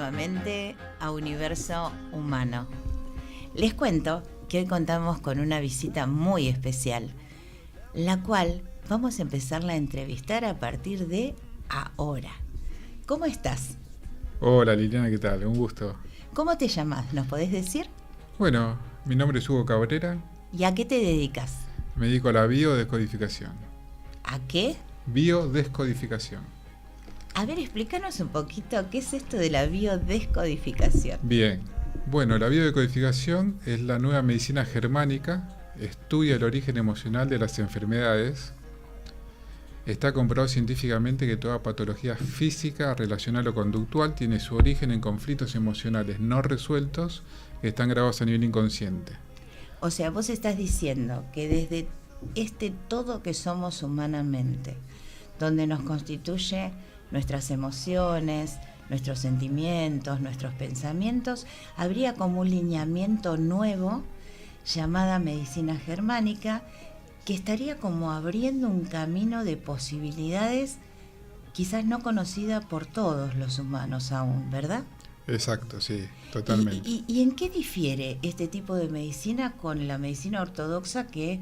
nuevamente a Universo Humano. Les cuento que hoy contamos con una visita muy especial, la cual vamos a empezarla a entrevistar a partir de ahora. ¿Cómo estás? Hola Liliana, ¿qué tal? Un gusto. ¿Cómo te llamas? ¿Nos podés decir? Bueno, mi nombre es Hugo Cabrera, ¿Y a qué te dedicas? me dedico a la biodescodificación. ¿A qué? Biodescodificación. A ver, explícanos un poquito qué es esto de la biodescodificación. Bien, bueno, la biodescodificación es la nueva medicina germánica, estudia el origen emocional de las enfermedades. Está comprobado científicamente que toda patología física, relacional o conductual tiene su origen en conflictos emocionales no resueltos que están grabados a nivel inconsciente. O sea, vos estás diciendo que desde este todo que somos humanamente, donde nos constituye nuestras emociones, nuestros sentimientos, nuestros pensamientos, habría como un lineamiento nuevo llamada medicina germánica que estaría como abriendo un camino de posibilidades quizás no conocida por todos los humanos aún, ¿verdad? Exacto, sí, totalmente. ¿Y en qué difiere este tipo de medicina con la medicina ortodoxa que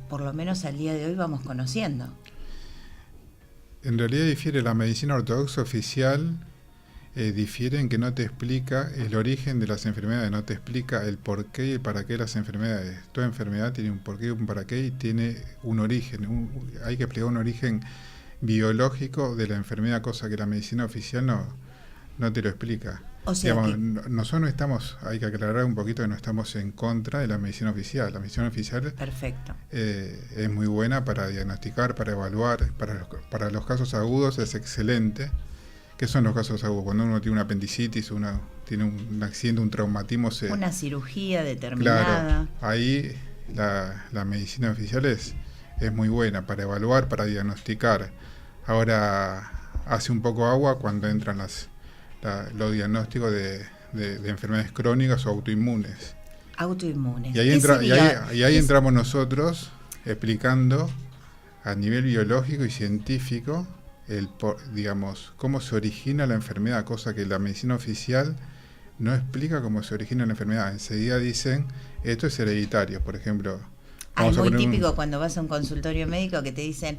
por lo menos al día de hoy vamos conociendo? En realidad difiere la medicina ortodoxa oficial, difiere en que no te explica el origen de las enfermedades, no te explica el porqué y el para qué de las enfermedades. Toda enfermedad tiene un porqué y un para qué y tiene un origen. Hay que explicar un origen biológico de la enfermedad, cosa que la medicina oficial no te lo explica. O sea Digamos, que, nosotros no estamos, hay que aclarar un poquito que no estamos en contra de la medicina oficial. La medicina oficial perfecto. es muy buena para diagnosticar, para evaluar, para los casos agudos es excelente. ¿Qué son los casos agudos? Cuando uno tiene una apendicitis, uno tiene un accidente, un traumatismo. Una cirugía determinada. Claro, ahí la medicina oficial es muy buena para evaluar, para diagnosticar. Ahora hace un poco agua cuando entran los diagnósticos de enfermedades crónicas o autoinmunes. Autoinmunes. Y ahí entramos nosotros explicando a nivel biológico y científico digamos, cómo se origina la enfermedad, cosa que la medicina oficial no explica cómo se origina la enfermedad. Enseguida dicen, esto es hereditario, por ejemplo. Es muy típico cuando vas a un consultorio médico que te dicen,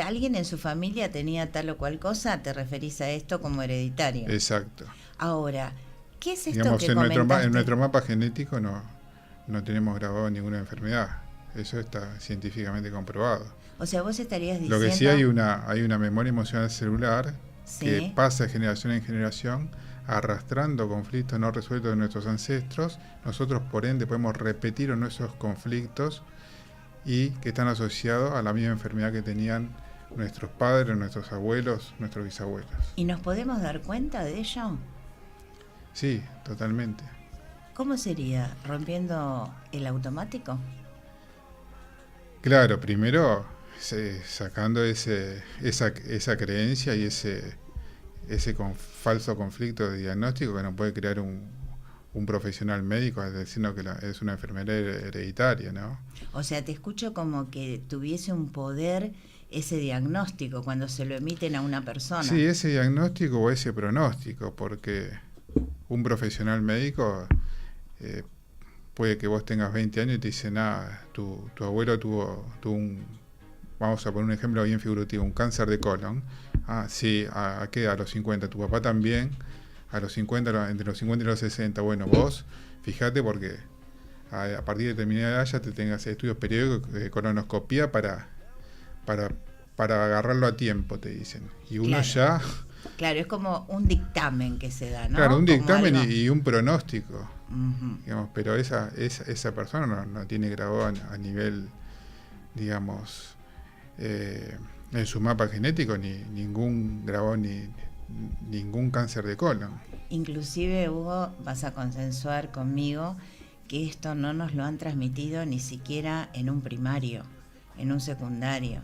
alguien en su familia tenía tal o cual cosa, te referís a esto como hereditario. Exacto. Ahora, ¿qué es esto digamos, que en nuestro mapa genético no tenemos grabado ninguna enfermedad. Eso está científicamente comprobado. O sea, vos estarías diciendo... Lo que sí hay una memoria emocional celular ¿sí? que pasa de generación en generación arrastrando conflictos no resueltos de nuestros ancestros. Nosotros, por ende, podemos repetir nuestros conflictos y que están asociados a la misma enfermedad que tenían nuestros padres, nuestros abuelos, nuestros bisabuelos. ¿Y nos podemos dar cuenta de ello? Sí, totalmente. ¿Cómo sería? ¿Rompiendo el automático? Claro, primero sacando esa creencia y ese falso conflicto de diagnóstico que nos puede crear un profesional médico diciendo que es una enfermedad hereditaria, ¿no? O sea, te escucho como que tuviese un poder ese diagnóstico cuando se lo emiten a una persona. Sí, ese diagnóstico o ese pronóstico, porque un profesional médico puede que vos tengas 20 años y te dicen, tu abuelo tuvo vamos a poner un ejemplo bien figurativo, un cáncer de colon. Sí, ¿a qué? A los 50. Tu papá también, a los 50, entre los 50 y los 60. Bueno, vos, fíjate porque a partir de determinada edad ya te tengas estudios periódicos de colonoscopía para agarrarlo a tiempo, te dicen. Y uno ya... Claro, es como un dictamen que se da, ¿no? Claro, un dictamen algo... y un pronóstico. Uh-huh. Digamos, pero esa persona no tiene grabado a nivel, digamos, en su mapa genético ningún cáncer de colon. Inclusive, Hugo, vas a consensuar conmigo que esto no nos lo han transmitido ni siquiera en un primario, en un secundario.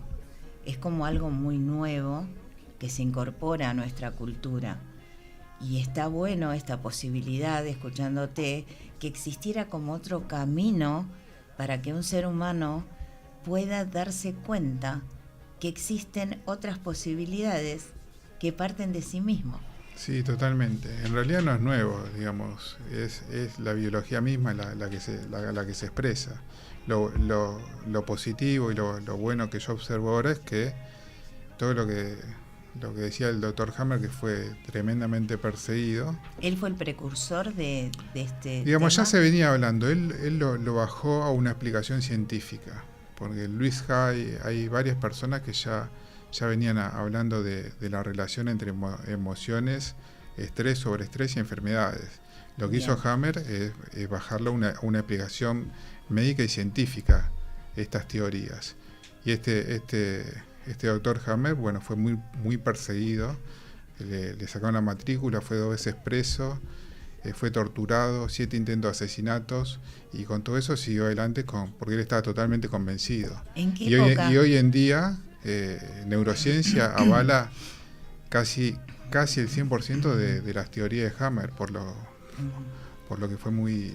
Es como algo muy nuevo que se incorpora a nuestra cultura. Y está bueno esta posibilidad, escuchándote, que existiera como otro camino para que un ser humano pueda darse cuenta que existen otras posibilidades que parten de sí mismo. Sí, totalmente. En realidad no es nuevo, digamos, es la biología misma la que se expresa. Lo positivo y lo bueno que yo observo ahora es que todo lo que decía el doctor Hammer, que fue tremendamente perseguido. Él fue el precursor de este Digamos, tema. ya se venía hablando, él lo bajó a una explicación científica, porque Luis Hay, hay varias personas que ya venían hablando de la relación entre emociones, estrés, sobreestrés y enfermedades. Lo que Bien. hizo Hammer es bajarlo a una explicación médica y científica, estas teorías. Y este doctor Hammer, bueno, fue muy perseguido, le sacaron la matrícula, fue 2 veces preso, fue torturado, 7 intentos de asesinatos, y con todo eso siguió adelante porque él estaba totalmente convencido. ¿En qué Y época? hoy en día, neurociencia avala casi el 100% de las teorías de Hammer, por lo que fue muy,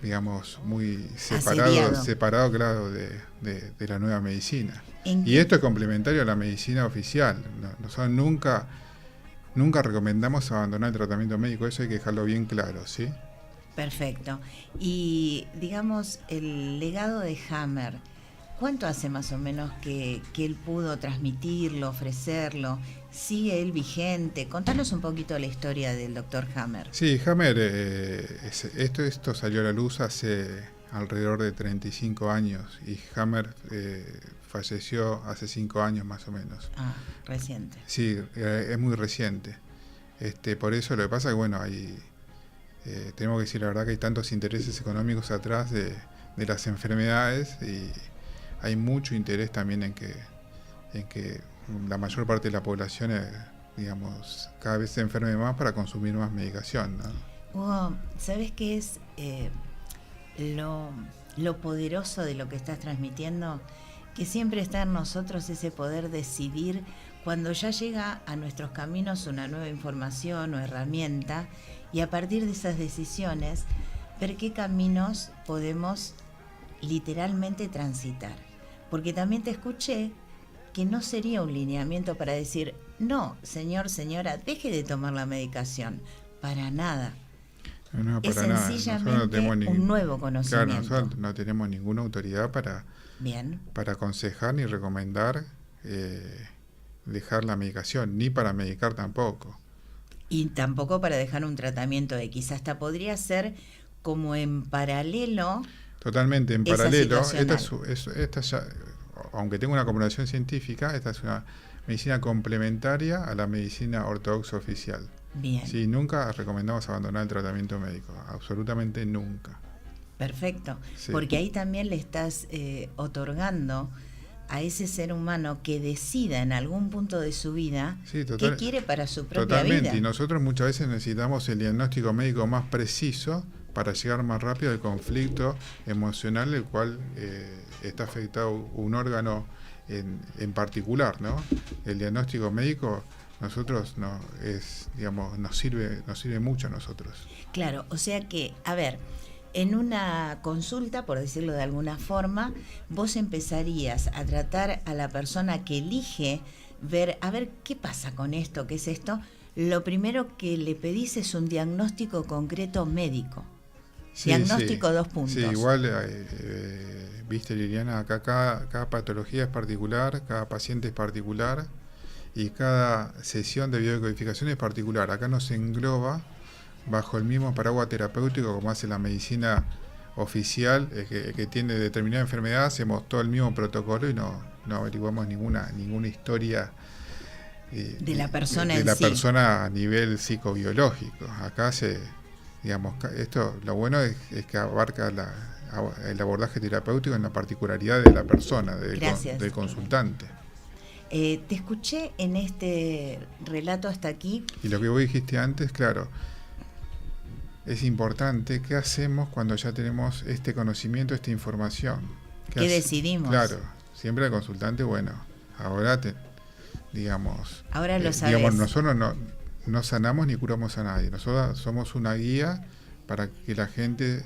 digamos, muy separado, claro, de la nueva medicina. Y esto es complementario a la medicina oficial. Nosotros nunca recomendamos abandonar el tratamiento médico, eso hay que dejarlo bien claro, ¿sí? Perfecto. Y digamos, el legado de Hammer, ¿cuánto hace más o menos que él pudo transmitirlo, ofrecerlo? ¿Sigue él vigente? Contanos un poquito la historia del doctor Hammer. Sí, Hammer, esto salió a la luz hace alrededor de 35 años y Hammer falleció hace 5 años más o menos. Ah, reciente. Sí, es muy reciente. Por eso lo que pasa es que, bueno, tenemos que decir la verdad que hay tantos intereses económicos atrás de las enfermedades, y hay mucho interés también en que la mayor parte de la población, digamos, cada vez se enferme más para consumir más medicación, ¿no? Hugo, ¿sabes qué es lo poderoso de lo que estás transmitiendo? Que siempre está en nosotros ese poder decidir cuando ya llega a nuestros caminos una nueva información o herramienta, y a partir de esas decisiones ver qué caminos podemos literalmente transitar. Porque también te escuché que no sería un lineamiento para decir, no, señor, señora, deje de tomar la medicación. Para nada. No, es para nada. sencillamente un nuevo conocimiento. Claro, nosotros no tenemos ninguna autoridad para aconsejar ni recomendar dejar la medicación, ni para medicar tampoco. Y tampoco para dejar un tratamiento X. Hasta podría ser como en paralelo. Totalmente, en paralelo. Esta ya, aunque tenga una comparación científica, esta es una medicina complementaria a la medicina ortodoxa oficial. Bien. Sí, nunca recomendamos abandonar el tratamiento médico, absolutamente nunca. Perfecto, sí. Porque ahí también le estás otorgando a ese ser humano que decida en algún punto de su vida qué quiere para su propia vida. Totalmente, y nosotros muchas veces necesitamos el diagnóstico médico más preciso para llegar más rápido al conflicto emocional del cual está afectado un órgano en particular, ¿no? El diagnóstico médico nosotros nos sirve mucho a nosotros. Claro, o sea que, a ver, en una consulta, por decirlo de alguna forma, vos empezarías a tratar a la persona que elige ver, a ver, ¿qué pasa con esto? ¿Qué es esto? Lo primero que le pedís es un diagnóstico concreto médico. Sí, diagnóstico sí. 2 puntos. Sí, igual, viste, Liliana, acá cada patología es particular, cada paciente es particular, y cada sesión de biodecodificación es particular. Acá no se engloba bajo el mismo paraguas terapéutico como hace la medicina oficial, que tiene determinada enfermedad, hacemos todo el mismo protocolo y no averiguamos ninguna historia de la persona de la persona a nivel psicobiológico. Acá esto, lo bueno es que abarca el abordaje terapéutico en la particularidad de la persona, del consultante. Te escuché en este relato hasta aquí. Y lo que vos dijiste antes, claro, es importante. ¿Qué hacemos cuando ya tenemos este conocimiento, esta información? ¿Qué decidimos? Claro, siempre el consultante, bueno, ahora ahora lo sabes. Nosotros no sanamos ni curamos a nadie. Nosotros somos una guía para que la gente,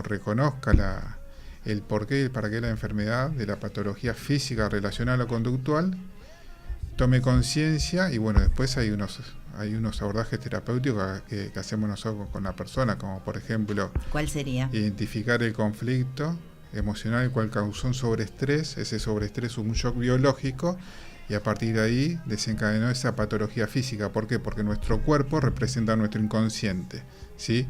reconozca el porqué y el para qué la enfermedad, de la patología física relacional o conductual, tome conciencia y bueno, después hay unos abordajes terapéuticos que hacemos nosotros con la persona, como por ejemplo, ¿cuál sería? Identificar el conflicto emocional el cual causó un sobreestrés. Ese sobreestrés es un shock biológico y a partir de ahí desencadenó esa patología física. ¿Por qué? Porque nuestro cuerpo representa nuestro inconsciente, ¿sí?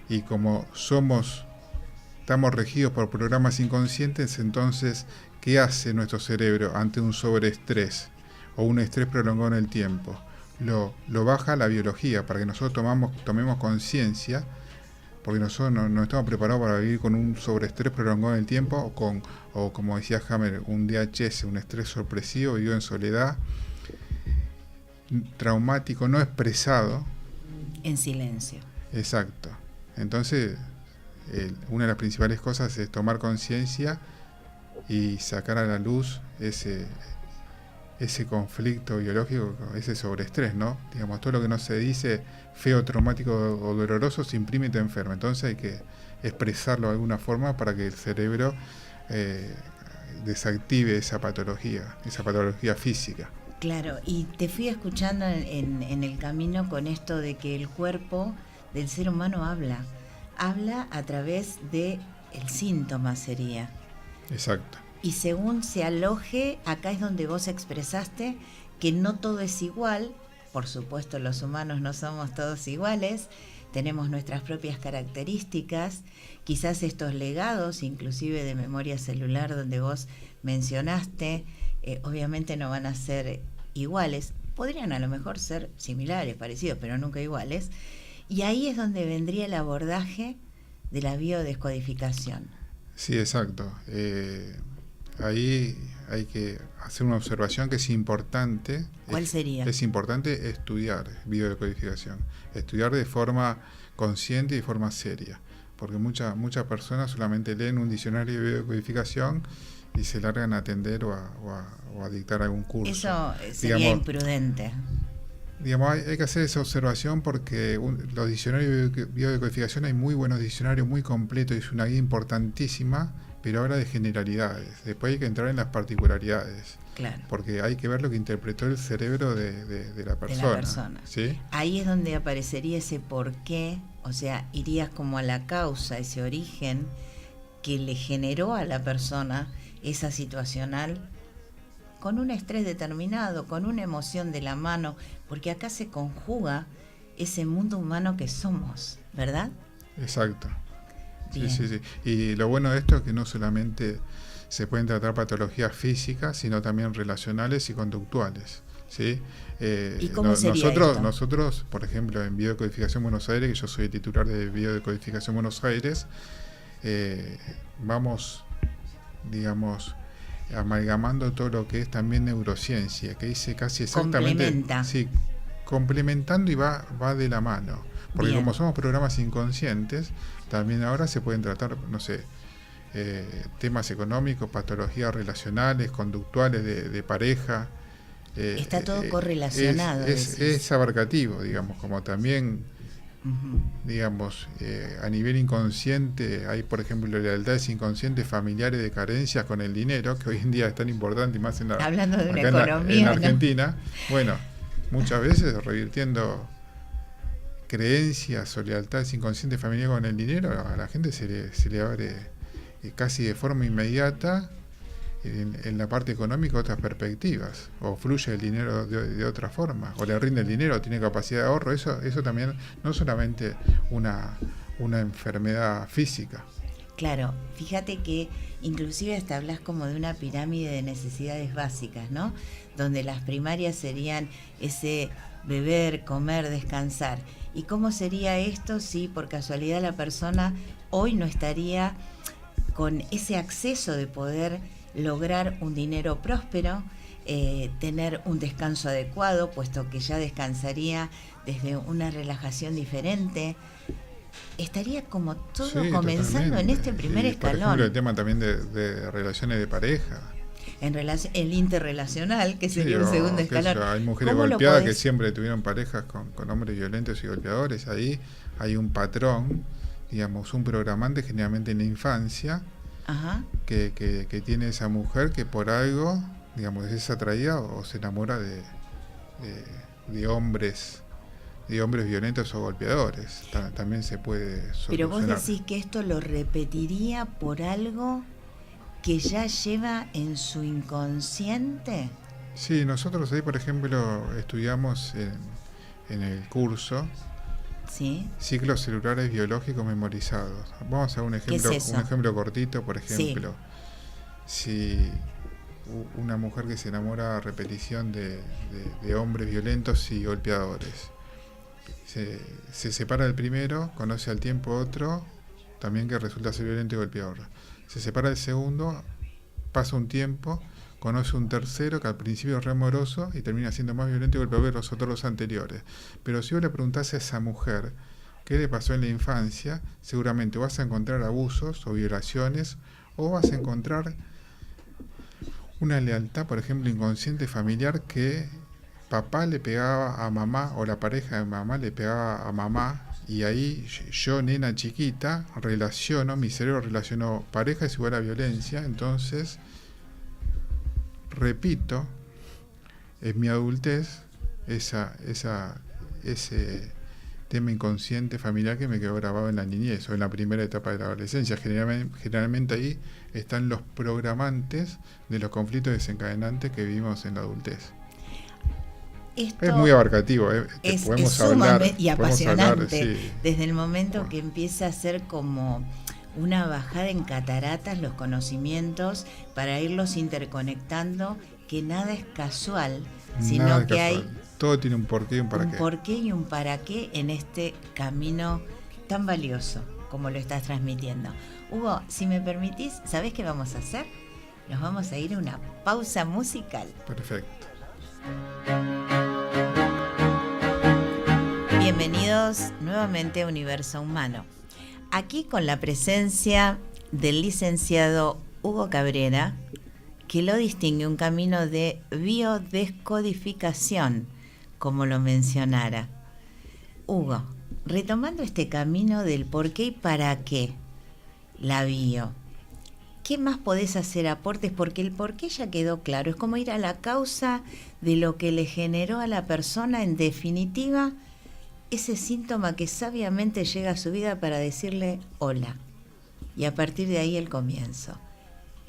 Y como estamos regidos por programas inconscientes, entonces, ¿qué hace nuestro cerebro ante un sobreestrés o un estrés prolongado en el tiempo? Lo baja la biología para que nosotros tomemos conciencia, porque nosotros no estamos preparados para vivir con un sobreestrés prolongado en el tiempo o como decía Hammer, un DHS, un estrés sorpresivo, vivido en soledad, traumático, no expresado. En silencio. Exacto. Entonces, una de las principales cosas es tomar conciencia y sacar a la luz ese conflicto biológico, ese sobreestrés, ¿no? Digamos, todo lo que no se dice feo, traumático o doloroso se imprime y te enferma. Entonces hay que expresarlo de alguna forma para que el cerebro desactive esa patología física. Claro, y te fui escuchando en el camino con esto de que el cuerpo del ser humano habla a través de el síntoma sería. Exacto. Y según se aloje, acá es donde vos expresaste que no todo es igual. Por supuesto, los humanos no somos todos iguales, tenemos nuestras propias características, quizás estos legados, inclusive de memoria celular donde vos mencionaste, obviamente no van a ser iguales, podrían a lo mejor ser similares, parecidos, pero nunca iguales. Y ahí es donde vendría el abordaje de la biodescodificación. Sí, exacto. Ahí hay que hacer una observación que es importante. ¿Cuál sería? Es importante estudiar biodescodificación, estudiar de forma consciente y de forma seria, porque muchas personas solamente leen un diccionario de biodescodificación y se largan a atender o a dictar algún curso. Eso sería imprudente. Digamos, hay que hacer esa observación porque los diccionarios de biodescodificación, hay muy buenos diccionarios, muy completos, y es una guía importantísima, pero ahora de generalidades. Después hay que entrar en las particularidades. Claro. Porque hay que ver lo que interpretó el cerebro de la persona. De la persona. ¿Sí? Ahí es donde aparecería ese porqué, o sea, irías como a la causa, ese origen que le generó a la persona esa situacional con un estrés determinado, con una emoción de la mano, porque acá se conjuga ese mundo humano que somos, ¿verdad? Exacto. Bien. Sí. Y lo bueno de esto es que no solamente se pueden tratar patologías físicas, sino también relacionales y conductuales, ¿sí? ¿Y cómo sería esto? Nosotros, por ejemplo, en Biodescodificación Buenos Aires, que yo soy titular de Biodescodificación Buenos Aires, vamos, digamos, amalgamando todo lo que es también neurociencia, que dice casi exactamente... Complementa. Sí, complementando y va de la mano. Porque Bien. como somos programas inconscientes, también ahora se pueden tratar, no sé, temas económicos, patologías relacionales, conductuales de pareja. Está todo correlacionado. Es abarcativo, digamos, como también, digamos, a nivel inconsciente hay, por ejemplo, lealtades inconscientes familiares de carencias con el dinero, que hoy en día es tan importante y más hablando de una economía, en Argentina. Bueno, muchas veces revirtiendo creencias o lealtades inconscientes familiares con el dinero, a la gente se le abre casi de forma inmediata en la parte económica otras perspectivas, o fluye el dinero de otra forma, o le rinde el dinero, tiene capacidad de ahorro. Eso también no solamente una enfermedad física. Claro, fíjate que inclusive hasta hablas como de una pirámide de necesidades básicas, ¿no? Donde las primarias serían ese beber, comer, descansar. ¿Y cómo sería esto si por casualidad la persona hoy no estaría con ese acceso de poder lograr un dinero próspero, tener un descanso adecuado, puesto que ya descansaría desde una relajación diferente? Estaría como todo comenzando totalmente. En este primer escalón. Por ejemplo, el tema también de relaciones de pareja. El interrelacional, que sería un segundo escalón. Hay mujeres golpeadas que siempre tuvieron parejas con hombres violentos y golpeadores. Ahí hay un patrón, digamos, un programante generalmente en la infancia, que tiene esa mujer que por algo digamos, es atraída o se enamora de hombres violentos o golpeadores. También se puede solucionar. Pero vos decís que esto lo repetiría por algo que ya lleva en su inconsciente. Sí, nosotros ahí, por ejemplo, estudiamos en el curso, ¿sí?, ciclos celulares biológicos memorizados. Vamos a un ejemplo, ¿qué es eso? un ejemplo cortito, por ejemplo. Sí. Si una mujer que se enamora a repetición de hombres violentos y golpeadores, se separa del primero, conoce al tiempo otro, también que resulta ser violento y golpeador. Se separa del segundo, pasa un tiempo, conoce un tercero que al principio es re amoroso y termina siendo más violento y golpeador que los otros anteriores. Pero si vos le preguntás a esa mujer qué le pasó en la infancia, seguramente vas a encontrar abusos o violaciones, o vas a encontrar una lealtad, por ejemplo, inconsciente familiar, que papá le pegaba a mamá o la pareja de mamá le pegaba a mamá, y ahí yo, nena chiquita, mi cerebro relacionó pareja es igual a violencia, entonces repito en mi adultez ese tema inconsciente familiar que me quedó grabado en la niñez o en la primera etapa de la adolescencia. Generalmente ahí están los programantes de los conflictos desencadenantes que vivimos en la adultez. Esto es muy abarcativo, es podemos hablar y apasionante, sí. Desde el momento que empieza a ser como una bajada en cataratas los conocimientos para irlos interconectando, que nada es casual, sino nada que casual. hay Todo tiene un porqué y un para qué. Un porqué y un para qué en este camino tan valioso como lo estás transmitiendo. Hugo, si me permitís, ¿sabés qué vamos a hacer? Nos vamos a ir a una pausa musical. Perfecto. Bienvenidos nuevamente a Universo Humano. Aquí con la presencia del licenciado Hugo Cabrera, que lo distingue un camino de biodescodificación, como lo mencionara. Hugo, retomando este camino del por qué y para qué la bio, ¿qué más podés hacer aportes? Porque el por qué ya quedó claro, es como ir a la causa de lo que le generó a la persona, en definitiva, ese síntoma que sabiamente llega a su vida para decirle hola, y a partir de ahí el comienzo.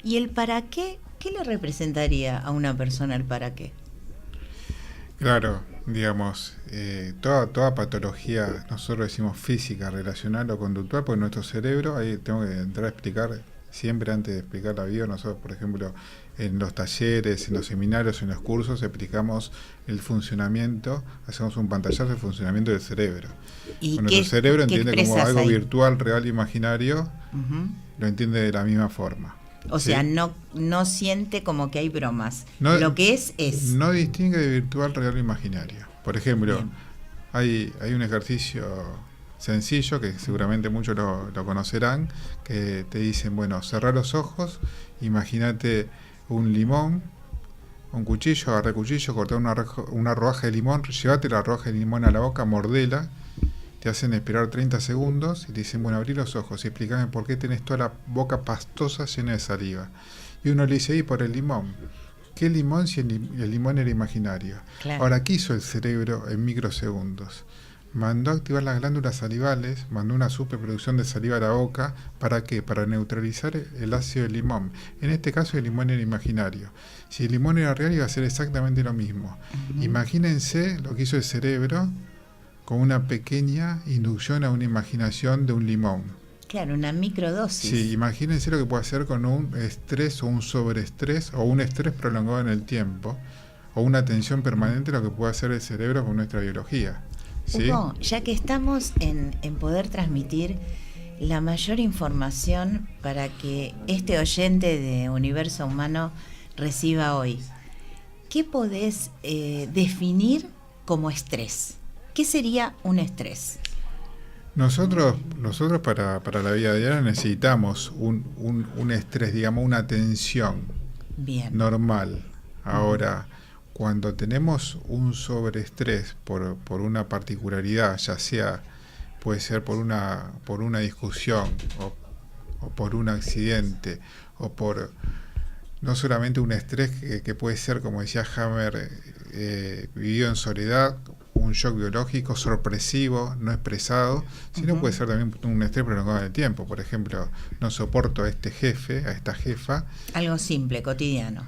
¿Y el para qué? ¿Qué le representaría a una persona el para qué? Claro, digamos, toda patología, nosotros decimos física, relacional o conductual, porque nuestro cerebro, ahí tengo que entrar a explicar, siempre antes de explicar la vida, nosotros, por ejemplo, en los talleres, en los seminarios, en los cursos, explicamos el funcionamiento, hacemos un pantallazo del funcionamiento del cerebro. ¿Y nuestro cerebro entiende como algo ahí? Virtual, real, imaginario, lo entiende de la misma forma. O ¿sí? sea, no siente como que hay bromas. No, lo que es. No distingue de virtual, real o imaginario. Por ejemplo, hay un ejercicio sencillo que seguramente muchos lo conocerán, que te dicen, bueno, cerrá los ojos, imagínate un limón, un cuchillo, agarrá el cuchillo, cortá una rodaja de limón, llévate la rodaja de limón a la boca, mordela, te hacen esperar 30 segundos y te dicen, bueno, abrí los ojos y explícame por qué tenés toda la boca pastosa llena de saliva. Y uno le dice, por el limón. ¿Qué limón si el limón era imaginario? Claro. Ahora, ¿qué hizo el cerebro en microsegundos? Mandó a activar las glándulas salivales, mandó una superproducción de saliva a la boca. ¿Para qué? Para neutralizar el ácido del limón. En este caso el limón era imaginario. Si el limón era real iba a ser exactamente lo mismo. Imagínense lo que hizo el cerebro con una pequeña inducción a una imaginación de un limón. Claro, una microdosis. Sí, imagínense lo que puede hacer con un estrés o un sobreestrés o un estrés prolongado en el tiempo o una tensión permanente, lo que puede hacer el cerebro con nuestra biología. ¿Sí? Hugo, ya que estamos en poder transmitir la mayor información para que este oyente de Universo Humano reciba hoy, ¿qué podés definir como estrés? ¿Qué sería un estrés? Nosotros para la vida diaria necesitamos un estrés, digamos, una tensión normal. Ahora, cuando tenemos un sobreestrés por una particularidad, ya sea, puede ser por una discusión o por un accidente o por no solamente un estrés que puede ser, como decía Hammer, vivido en soledad, un shock biológico sorpresivo, no expresado, sino puede ser también un estrés prolongado en el tiempo. Por ejemplo, no soporto a este jefe, a esta jefa. Algo simple, cotidiano,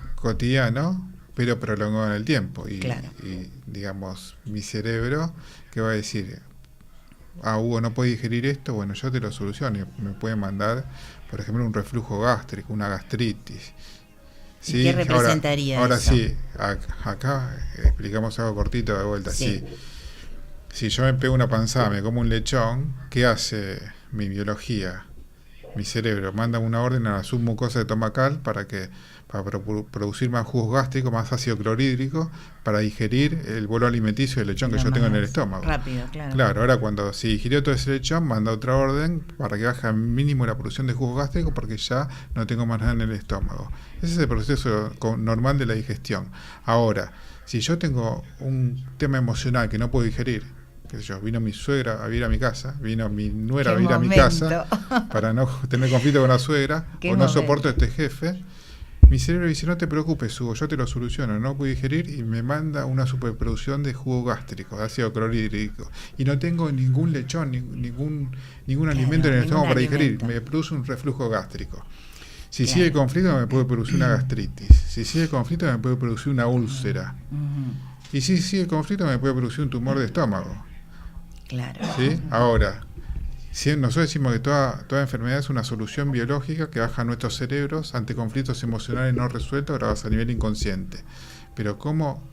pero prolongado en el tiempo. Claro. Y digamos, mi cerebro, ¿qué va a decir? Hugo, no puede digerir esto, bueno, yo te lo soluciono. Me puede mandar, por ejemplo, un reflujo gástrico, una gastritis. ¿Sí? ¿Y qué representaría ahora eso? Sí, acá explicamos algo cortito de vuelta. Sí. Si yo me pego una panzada, me como un lechón, ¿qué hace mi biología? Mi cerebro manda una orden a la submucosa estomacal para producir más jugos gástricos, más ácido clorhídrico, para digerir el bolo alimenticio del lechón que yo tengo en el estómago. Rápido, claro. Claro, ahora cuando se digirió todo ese lechón, manda otra orden para que baje al mínimo la producción de jugos gástricos porque ya no tengo más nada en el estómago. Ese es el proceso normal de la digestión. Ahora, si yo tengo un tema emocional que no puedo digerir, qué sé yo, vino mi suegra a vivir a mi casa, vino mi nuera a vivir a mi casa, para no tener conflicto con la suegra, o no soporto a este jefe, mi cerebro dice, no te preocupes, Hugo, yo te lo soluciono, no puedo digerir, y me manda una superproducción de jugo gástrico, de ácido clorhídrico, y no tengo ningún lechón, ningún alimento en el estómago para digerir, me produce un reflujo gástrico. Si sigue el conflicto me puede producir una gastritis, si sigue el conflicto me puede producir una úlcera, y si sigue el conflicto me puede producir un tumor de estómago. Claro. ¿Sí? Ahora, nosotros decimos que toda enfermedad es una solución biológica que baja a nuestros cerebros ante conflictos emocionales no resueltos grabados a nivel inconsciente. Pero ¿cómo,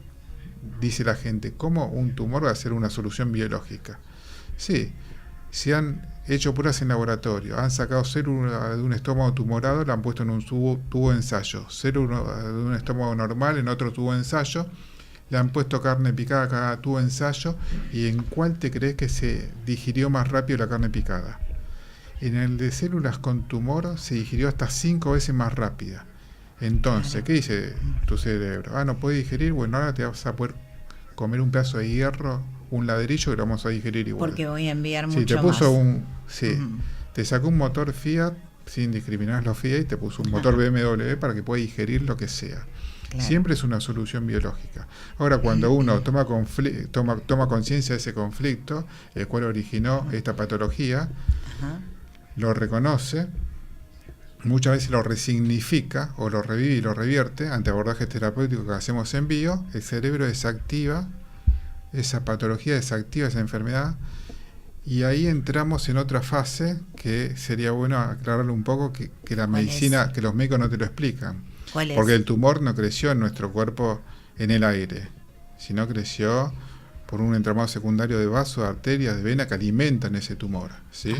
dice la gente, cómo un tumor va a ser una solución biológica? Sí, se han hecho pruebas en laboratorio, han sacado células de un estómago tumorado, la han puesto en un tubo de ensayo, células de un estómago normal en otro tubo de ensayo, le han puesto carne picada a cada tubo de ensayo, y ¿en cuál te crees que se digirió más rápido la carne picada? En el de células con tumor se digirió hasta 5 veces más rápida. Entonces, ¿qué dice tu cerebro? No puedes digerir, bueno, ahora te vas a poder comer un pedazo de hierro, un ladrillo, que lo vamos a digerir igual. Porque voy a enviar mucho te puso más. Te sacó un motor Fiat, sin discriminar los Fiat, y te puso un motor BMW para que pueda digerir lo que sea. Claro. Siempre es una solución biológica. Ahora, cuando uno toma conciencia de ese conflicto, el cual originó esta patología, lo reconoce, muchas veces lo resignifica, o lo revive y lo revierte, ante abordajes terapéuticos que hacemos en bio, el cerebro desactiva esa patología, desactiva esa enfermedad, y ahí entramos en otra fase que sería bueno aclararlo un poco, que la medicina, que los médicos no te lo explican. Porque el tumor no creció en nuestro cuerpo en el aire, sino creció por un entramado secundario de vasos, de arterias, de vena que alimentan ese tumor, ¿sí?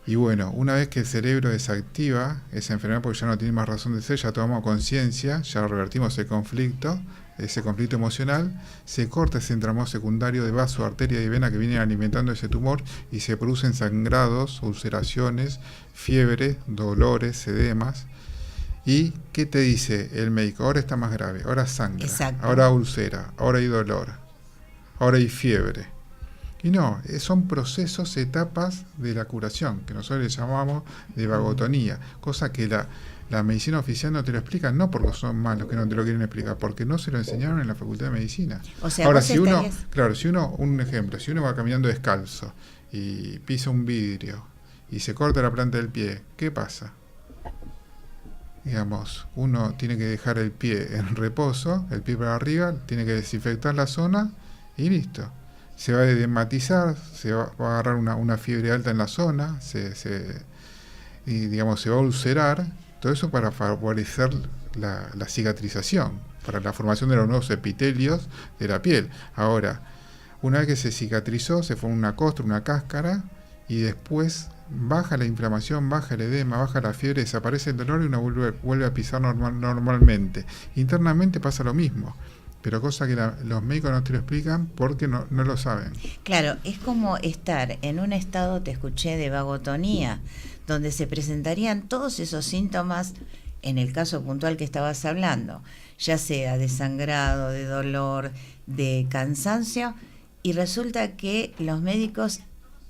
Y bueno, una vez que el cerebro desactiva esa enfermedad porque ya no tiene más razón de ser, ya tomamos conciencia, ya revertimos el conflicto, ese conflicto emocional, se corta ese entramado secundario de vasos, arterias y vena que vienen alimentando ese tumor, y se producen sangrados, ulceraciones, fiebre, dolores, edemas. ¿Y qué te dice el médico? Ahora está más grave, ahora sangra, ahora úlcera, ahora hay dolor, ahora hay fiebre. Y no, son procesos, etapas de la curación, que nosotros le llamamos de vagotonía, cosa que la medicina oficial no te lo explica, no porque son malos que no te lo quieren explicar, porque no se lo enseñaron en la Facultad de Medicina. O sea, ahora, un ejemplo, si uno va caminando descalzo y pisa un vidrio y se corta la planta del pie, ¿qué pasa? Digamos, uno tiene que dejar el pie en reposo, el pie para arriba, tiene que desinfectar la zona y listo. Se va a edematizar, se va a agarrar una fiebre alta en la zona, y digamos se va a ulcerar, todo eso para favorecer la cicatrización, para la formación de los nuevos epitelios de la piel. Ahora, una vez que se cicatrizó, se forma una costra, una cáscara, y después baja la inflamación, baja el edema, baja la fiebre, desaparece el dolor y uno vuelve a pisar normalmente. Internamente pasa lo mismo, pero cosa que los médicos no te lo explican porque no lo saben. Claro, es como estar en un estado, te escuché, de vagotonía, donde se presentarían todos esos síntomas, en el caso puntual que estabas hablando, ya sea de sangrado, de dolor, de cansancio, y resulta que los médicos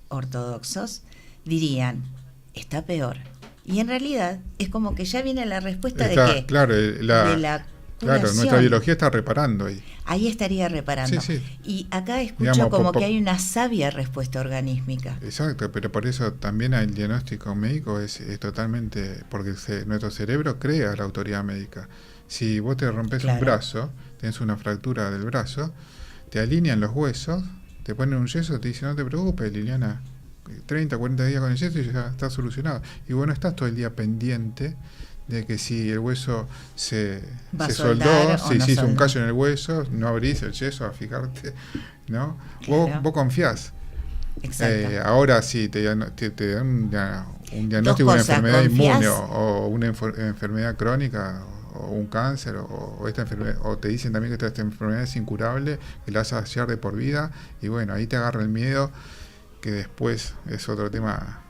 ortodoxos dirían, está peor, Y en realidad es como que ya viene la respuesta Está, de qué. claro, De la claro, curación. nuestra biología está reparando ahí. Ahí estaría reparando. Sí, sí. Y acá escucho Digamos, como que hay una sabia respuesta organísmica. Exacto, pero por eso también el diagnóstico médico es totalmente, porque nuestro cerebro crea la autoridad médica. Si vos te rompes un brazo, tenés una fractura del brazo, te alinean los huesos, te ponen un yeso, te dicen no te preocupes, Liliana, 30, 40 días con el yeso y ya está solucionado. Y bueno, estás todo el día pendiente de que si el hueso se soldó, si se hizo un callo en el hueso, no abrís el yeso a fijarte, ¿no? Claro. Vos confiás. Ahora sí, te dan un diagnóstico de una enfermedad inmune o una enfermedad crónica o un cáncer o esta enfermedad, o te dicen también que esta enfermedad es incurable, que la vas a hallar de por vida, y bueno, ahí te agarra el miedo, que después es otro tema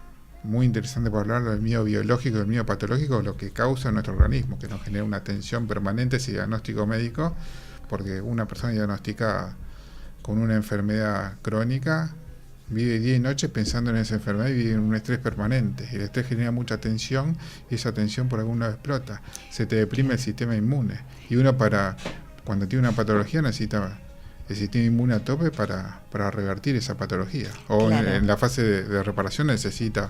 muy interesante para hablarlo, del miedo biológico y el miedo patológico, lo que causa en nuestro organismo, que nos genera una tensión permanente ese diagnóstico médico, porque una persona diagnosticada con una enfermedad crónica vive día y noche pensando en esa enfermedad y vive en un estrés permanente. Y el estrés genera mucha tensión y esa tensión por algún lado explota. Se te deprime el sistema inmune. Y uno cuando tiene una patología necesita el sistema inmune a tope para revertir esa patología. O en la fase de reparación necesita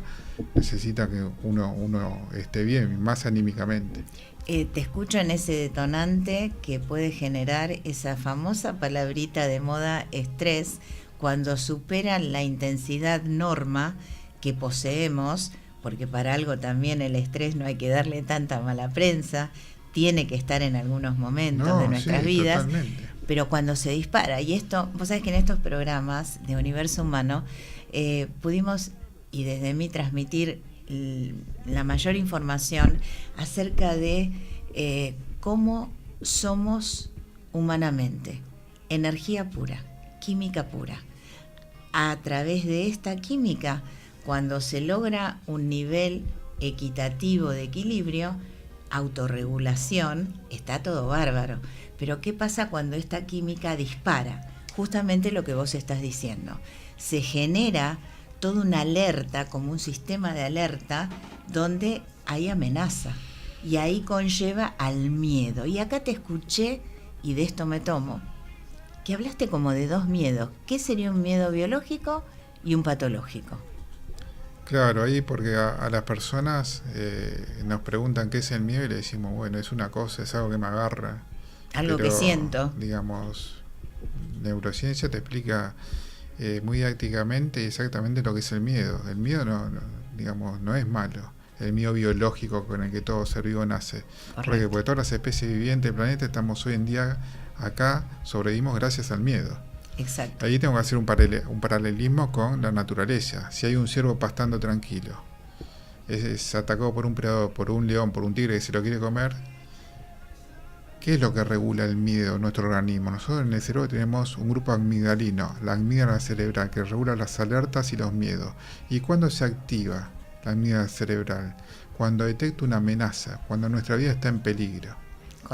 que uno esté bien, más anímicamente. Te escucho en ese detonante que puede generar esa famosa palabrita de moda, estrés, cuando superan la intensidad norma que poseemos, porque para algo también el estrés no hay que darle tanta mala prensa, tiene que estar en algunos momentos de nuestras vidas, totalmente. Pero cuando se dispara, y esto, vos sabés que en estos programas de Universo Humano pudimos, y desde mí, transmitir la mayor información acerca de cómo somos humanamente, energía pura, química pura. A través de esta química, cuando se logra un nivel equitativo de equilibrio, autorregulación, está todo bárbaro. Pero ¿qué pasa cuando esta química dispara? Justamente lo que vos estás diciendo. Se genera toda una alerta, como un sistema de alerta, donde hay amenaza. Y ahí conlleva al miedo. Y acá te escuché, y de esto me tomo, que hablaste como de dos miedos. ¿Qué sería un miedo biológico y un patológico? Claro, ahí porque a las personas nos preguntan qué es el miedo y le decimos, bueno, es una cosa, es algo que me agarra. Algo que siento. Digamos, neurociencia te explica muy didácticamente exactamente lo que es el miedo. El miedo no es malo. El miedo biológico con el que todo ser vivo nace. Porque todas las especies vivientes del planeta estamos hoy en día acá, sobrevivimos gracias al miedo. Exacto. Ahí tengo que hacer un paralelismo con la naturaleza. Si hay un ciervo pastando tranquilo, es atacado por un predador, por un león, por un tigre que se lo quiere comer, ¿qué es lo que regula el miedo en nuestro organismo? Nosotros en el cerebro tenemos un grupo amigdalino, la amígdala cerebral, que regula las alertas y los miedos. ¿Y cuándo se activa la amígdala cerebral? Cuando detecta una amenaza, cuando nuestra vida está en peligro.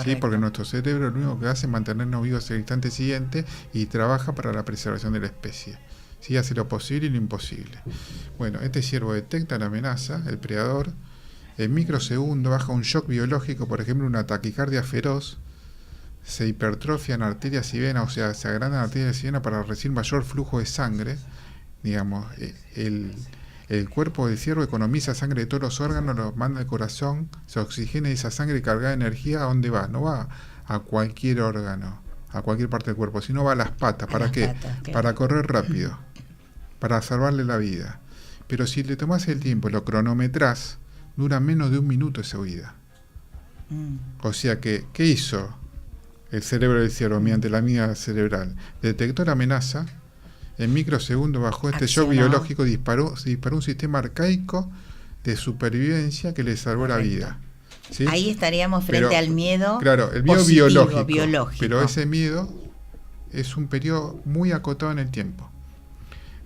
¿Sí? Porque nuestro cerebro lo único que hace es mantenernos vivos el instante siguiente y trabaja para la preservación de la especie. ¿Sí? Hace lo posible y lo imposible. Bueno, este ciervo detecta la amenaza, el predador, en microsegundos baja un shock biológico, por ejemplo una taquicardia feroz, se hipertrofian arterias y venas, o sea, se agrandan arterias y venas para recibir mayor flujo de sangre. Digamos, el cuerpo del ciervo economiza sangre de todos los órganos, lo manda al corazón, se oxigena y esa sangre cargada de energía, ¿a dónde va? No va a cualquier órgano, a cualquier parte del cuerpo, sino va a las patas. ¿Para qué? Claro. Para correr rápido, para salvarle la vida. Pero si le tomás el tiempo, lo cronometrás, dura menos de 1 minuto esa huida. O sea que, ¿qué hizo el cerebro del ciervo mediante la amígdala cerebral? Detectó la amenaza. En microsegundos bajo este shock biológico disparó un sistema arcaico de supervivencia que le salvó la vida. ¿Sí? Ahí estaríamos frente al miedo. Claro, el miedo biológico. Pero ese miedo es un periodo muy acotado en el tiempo.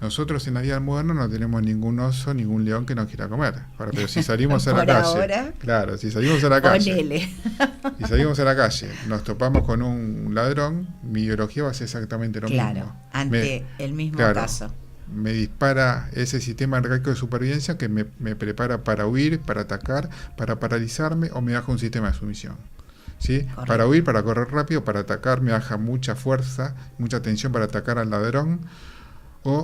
Nosotros en la vida moderna no tenemos ningún oso, ningún león que nos quiera comer. Ahora, pero si salimos a la calle, ahora, claro, si salimos a la calle, y salimos a la calle, nos topamos con un ladrón, mi biología va a ser exactamente lo mismo. Claro, ante el mismo caso. me dispara ese sistema arcaico de supervivencia que me prepara para huir, para atacar, para paralizarme, o me baja un sistema de sumisión. ¿Sí? Para huir, para correr rápido, para atacar me baja mucha fuerza, mucha tensión para atacar al ladrón, o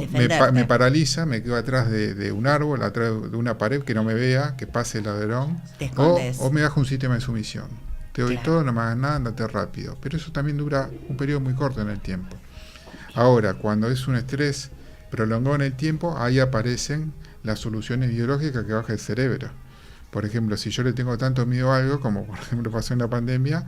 me paraliza, me quedo atrás de un árbol, atrás de una pared que no me vea, que pase el ladrón, o me baja un sistema de sumisión. Te doy todo, no me hagas nada, andate rápido. Pero eso también dura un periodo muy corto en el tiempo. Ahora, cuando es un estrés prolongado en el tiempo, ahí aparecen las soluciones biológicas que baja el cerebro. Por ejemplo, si yo le tengo tanto miedo a algo, como por ejemplo pasó en la pandemia...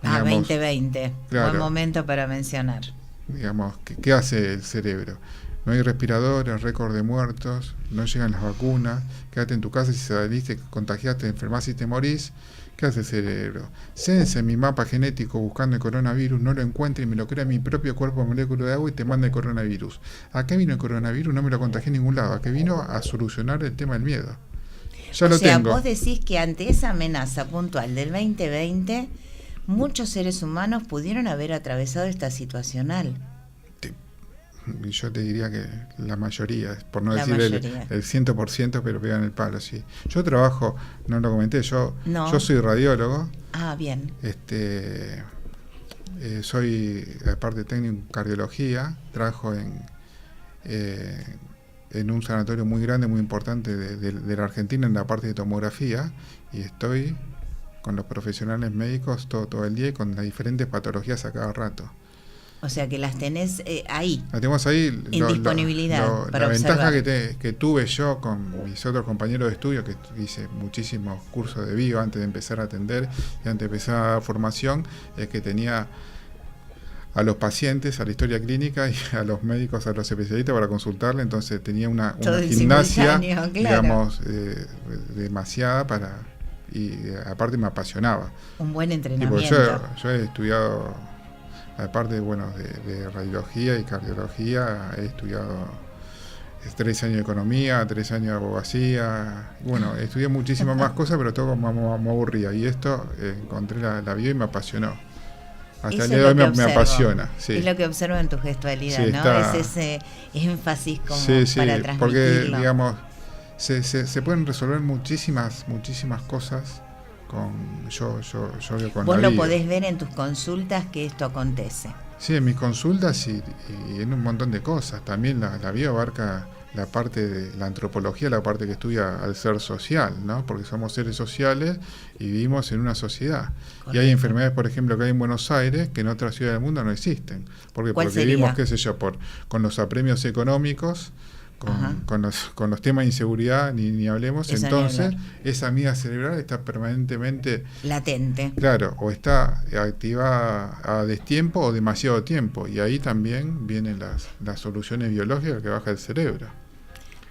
Digamos, 2020, claro, buen momento para mencionar. Digamos, ¿qué hace el cerebro? No hay respiradores, récord de muertos, no llegan las vacunas, quédate en tu casa, si saliste, contagiaste, te enfermás y te morís. ¿Qué hace el cerebro? Sense mi mapa genético buscando el coronavirus, no lo encuentra y me lo crea en mi propio cuerpo molécula de agua y te manda el coronavirus. ¿A qué vino el coronavirus? No me lo contagié en ningún lado. ¿A qué vino? A solucionar el tema del miedo. Ya lo tengo. Vos decís que ante esa amenaza puntual del 2020, muchos seres humanos pudieron haber atravesado esta situacional. Yo te diría que la mayoría, por no decir el 100%, pero pegan el palo, sí. Yo trabajo, no lo comenté, yo soy radiólogo. Ah, bien. Soy, aparte técnico en cardiología, trabajo en un sanatorio muy grande, muy importante de la Argentina, en la parte de tomografía, y estoy con los profesionales médicos todo el día y con las diferentes patologías a cada rato. O sea que las tenés ahí. Las tenemos ahí. En disponibilidad para la observar. Ventaja que tuve yo con mis otros compañeros de estudio, que hice muchísimos cursos de bio antes de empezar a atender y antes de empezar a dar formación, es que tenía a los pacientes, a la historia clínica y a los médicos, a los especialistas para consultarle. Entonces tenía una gimnasia, claro, digamos, demasiada y aparte me apasionaba. Un buen entrenamiento. Yo he estudiado, aparte de radiología y cardiología, he estudiado 3 años de economía, 3 años de abogacía. Bueno, estudié muchísimas más cosas, pero todo me aburría. Y esto encontré la bio y me apasionó. Hasta el día de hoy me apasiona. Sí. Es lo que observo en tu gestualidad, sí, ¿no? Es ese énfasis como para transmitirlo. Porque, digamos, se pueden resolver muchísimas cosas yo veo con vos lo podés ver en tus consultas que esto acontece. Sí, en mis consultas y en un montón de cosas. También la bio abarca la parte de la antropología, la parte que estudia al ser social, ¿no? Porque somos seres sociales y vivimos en una sociedad. Correcto. Y hay enfermedades, por ejemplo, que hay en Buenos Aires que en otras ciudades del mundo no existen. Porque vivimos, qué sé yo, con los apremios económicos, con los temas de inseguridad, ni hablemos. Esa entonces esa amiga cerebral está permanentemente latente, claro, o está activada a destiempo o demasiado tiempo, y ahí también vienen las soluciones biológicas que baja el cerebro.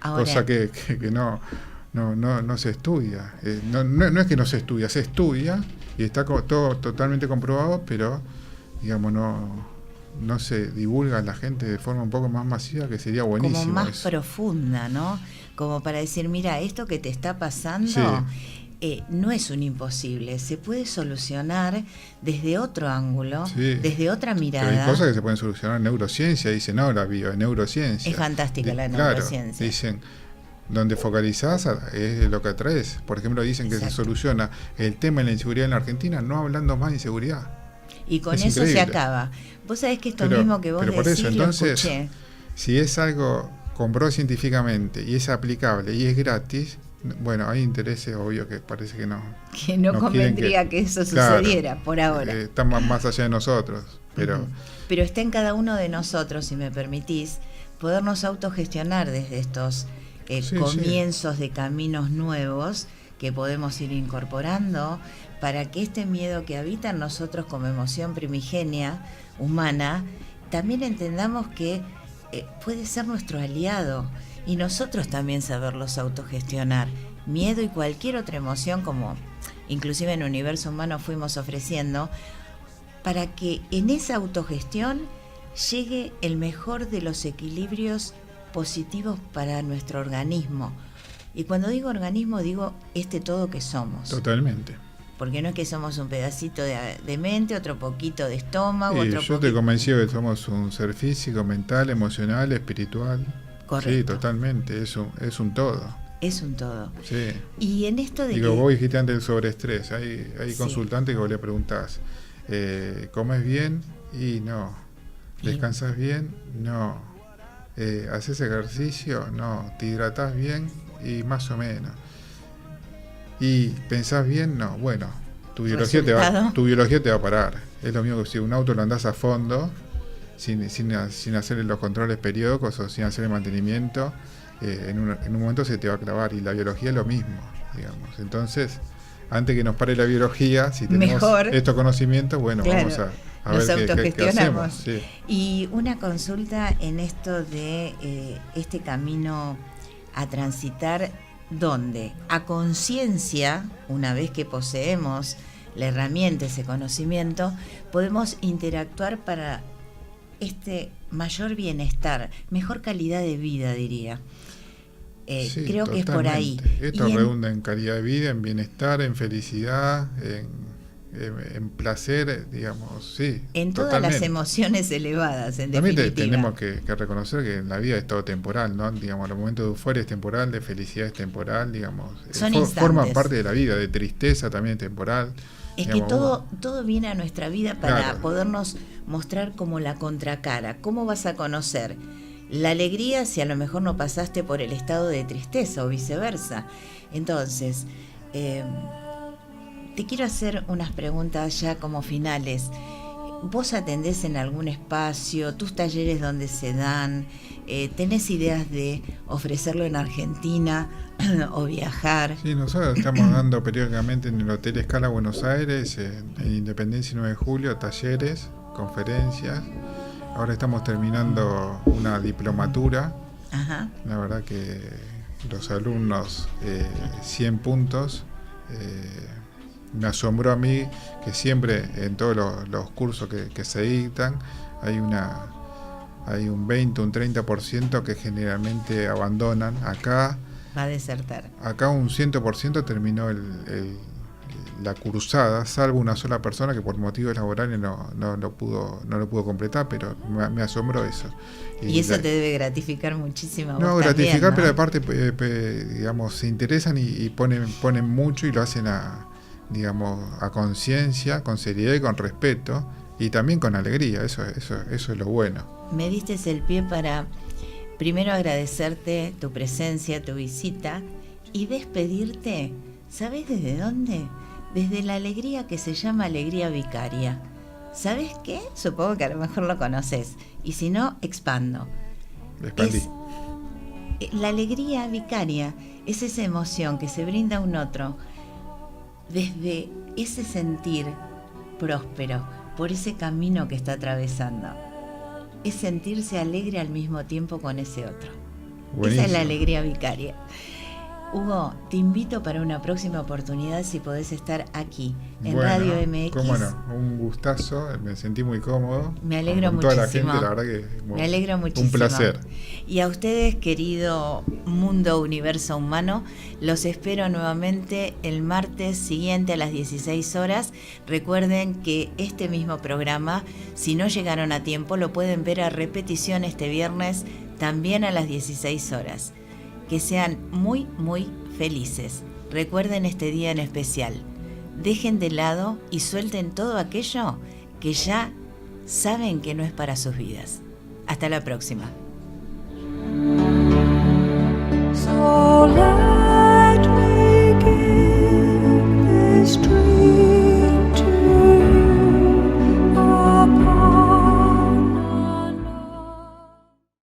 Ahora, cosa que no se estudia. No es que no se estudia y está todo totalmente comprobado, pero digamos no se divulga a la gente de forma un poco más masiva, que sería buenísimo. Como más profunda, ¿no? Como para decir, mira, esto que te está pasando no es un imposible, se puede solucionar desde otro ángulo, desde otra mirada. Pero hay cosas que se pueden solucionar en neurociencia, dicen, no, la bio, en neurociencia. Es fantástica la neurociencia. Claro, dicen, donde focalizás es lo que atraes. Por ejemplo, dicen que se soluciona el tema de la inseguridad en la Argentina no hablando más de inseguridad. Y con eso increíble. Se acaba. Vos sabés que esto mismo que vos decís, eso, entonces, lo escuché. Si es algo comprobado científicamente y es aplicable y es gratis, bueno, hay intereses, obvio, que parece que no. Que no convendría que eso sucediera por ahora. Están más allá de nosotros. Pero está en cada uno de nosotros, si me permitís, podernos autogestionar desde estos comienzos de caminos nuevos que podemos ir incorporando para que este miedo que habita en nosotros como emoción primigenia, humana, también entendamos que puede ser nuestro aliado y nosotros también saberlos autogestionar. Miedo y cualquier otra emoción, como inclusive en Universo Humano fuimos ofreciendo, para que en esa autogestión llegue el mejor de los equilibrios positivos para nuestro organismo. Y cuando digo organismo, digo este todo que somos. Totalmente. Porque no es que somos un pedacito de mente, otro poquito de estómago, yo estoy convencido que somos un ser físico, mental, emocional, espiritual, Correcto. Sí, totalmente, es un todo. Es un todo. Sí. Y en esto de Digo, que... vos dijiste antes del sobreestrés, hay Sí. consultantes que vos le preguntás, ¿comes bien? Y no. ¿Descansas bien? No. ¿Haces ejercicio? No. ¿Te hidratás bien? Y más o menos. ¿Y pensás bien? No. Bueno, tu biología te va a parar. Es lo mismo que si un auto lo andás a fondo, sin hacer los controles periódicos o sin hacer el mantenimiento, en un momento se te va a clavar, y la biología es lo mismo, digamos. Entonces, antes que nos pare la biología, si tenemos estos conocimientos, bueno, claro, vamos a ver qué hacemos. Sí. Y una consulta en esto de este camino a transitar, donde a conciencia, una vez que poseemos la herramienta, ese conocimiento, podemos interactuar para este mayor bienestar, mejor calidad de vida, diría. Sí, creo que es por ahí. Esto redunda en calidad de vida, en bienestar, en felicidad, en placer, digamos, sí. En todas las emociones elevadas, en también definitiva. Tenemos que reconocer que en la vida es todo temporal, ¿no? Digamos, los momentos de euforia es temporal, de felicidad es temporal, digamos. Forman parte de la vida, de tristeza también es temporal. Es digamos, que todo viene a nuestra vida para podernos mostrar como la contracara. ¿Cómo vas a conocer la alegría si a lo mejor no pasaste por el estado de tristeza o viceversa? Entonces, te quiero hacer unas preguntas ya como finales. ¿Vos atendés en algún espacio? ¿Tus talleres dónde se dan? ¿Tenés ideas de ofrecerlo en Argentina o viajar? Sí, nosotros estamos dando periódicamente en el Hotel Escala Buenos Aires, en Independencia 9 de Julio, talleres, conferencias. Ahora estamos terminando una diplomatura. Ajá. La verdad que los alumnos, 100 puntos. Me asombró a mí que siempre en todos los cursos que se dictan hay un 20, un 30% que generalmente abandonan. Acá va a desertar. Acá un 100% terminó la cursada, salvo una sola persona que por motivos laborales no lo pudo completar, pero me asombró eso. Y eso te debe gratificar muchísimo. No, gratificar, ¿no? Pero aparte, digamos, se interesan y ponen mucho y lo hacen a conciencia, con seriedad y con respeto, y también con alegría. Eso es lo bueno. Me diste el pie para primero agradecerte tu presencia, tu visita, y despedirte. ¿Sabes desde dónde? Desde la alegría que se llama alegría vicaria. ¿Sabes qué? Supongo que a lo mejor lo conoces, y si no, expando. Expandí. La alegría vicaria es esa emoción que se brinda a un otro desde ese sentir próspero por ese camino que está atravesando. Es sentirse alegre al mismo tiempo con ese otro. Buenísimo. Esa es la alegría vicaria. Hugo, te invito para una próxima oportunidad si podés estar aquí en Radio MX. Cómo no, un gustazo, me sentí muy cómodo. Me alegro con muchísimo. Toda la gente, la verdad que me alegro muchísimo. Un placer. Y a ustedes, querido mundo, universo humano, los espero nuevamente el martes siguiente a las 16 horas. Recuerden que este mismo programa, si no llegaron a tiempo, lo pueden ver a repetición este viernes también a las 16 horas. Que sean muy, muy felices. Recuerden este día en especial. Dejen de lado y suelten todo aquello que ya saben que no es para sus vidas. Hasta la próxima. Sola.